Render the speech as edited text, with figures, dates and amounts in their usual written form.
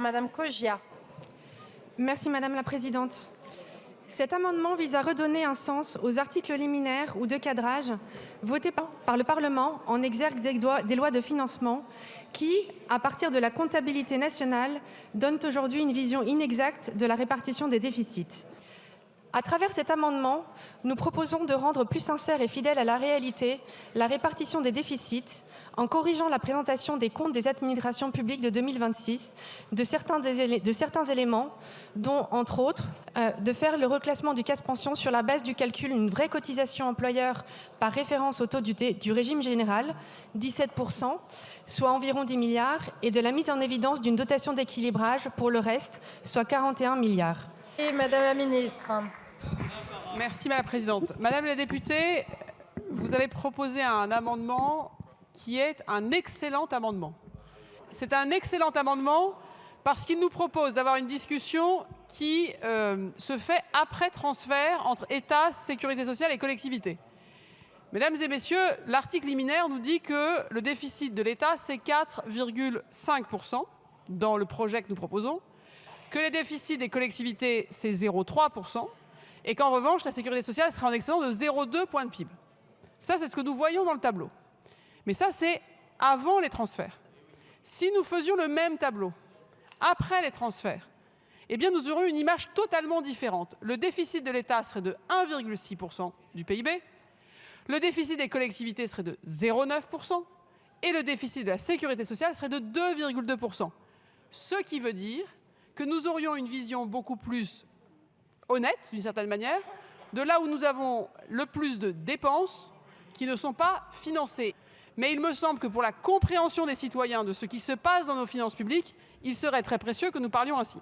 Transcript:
Madame Coggia. Merci Madame la Présidente. Cet amendement vise à redonner un sens aux articles liminaires ou de cadrage votés par le Parlement en exergue des lois de financement qui, à partir de la comptabilité nationale, donnent aujourd'hui une vision inexacte de la répartition des déficits. À travers cet amendement, nous proposons de rendre plus sincère et fidèle à la réalité la répartition des déficits en corrigeant la présentation des comptes des administrations publiques de 2026 de certains éléments, dont, entre autres, de faire le reclassement du CAS pension sur la base du calcul d'une vraie cotisation employeur par référence au taux du régime général, 17%, soit environ 10 milliards, et de la mise en évidence d'une dotation d'équilibrage pour le reste, soit 41 milliards. Et Madame la Ministre. Merci Madame la Présidente. Madame la députée, vous avez proposé un amendement qui est un excellent amendement. C'est un excellent amendement parce qu'il nous propose d'avoir une discussion qui se fait après transfert entre État, Sécurité sociale et collectivités. Mesdames et messieurs, l'article liminaire nous dit que le déficit de l'État, c'est 4,5% dans le projet que nous proposons, que les déficits des collectivités, c'est 0,3%, et qu'en revanche, la sécurité sociale sera en excédent de 0,2 points de PIB. Ça, c'est ce que nous voyons dans le tableau. Mais ça, c'est avant les transferts. Si nous faisions le même tableau après les transferts, eh bien, nous aurions une image totalement différente. Le déficit de l'État serait de 1,6% du PIB, le déficit des collectivités serait de 0,9%, et le déficit de la sécurité sociale serait de 2,2%. Ce qui veut dire que nous aurions une vision beaucoup plus honnête, d'une certaine manière, de là où nous avons le plus de dépenses qui ne sont pas financées. Mais il me semble que pour la compréhension des citoyens de ce qui se passe dans nos finances publiques, il serait très précieux que nous parlions ainsi.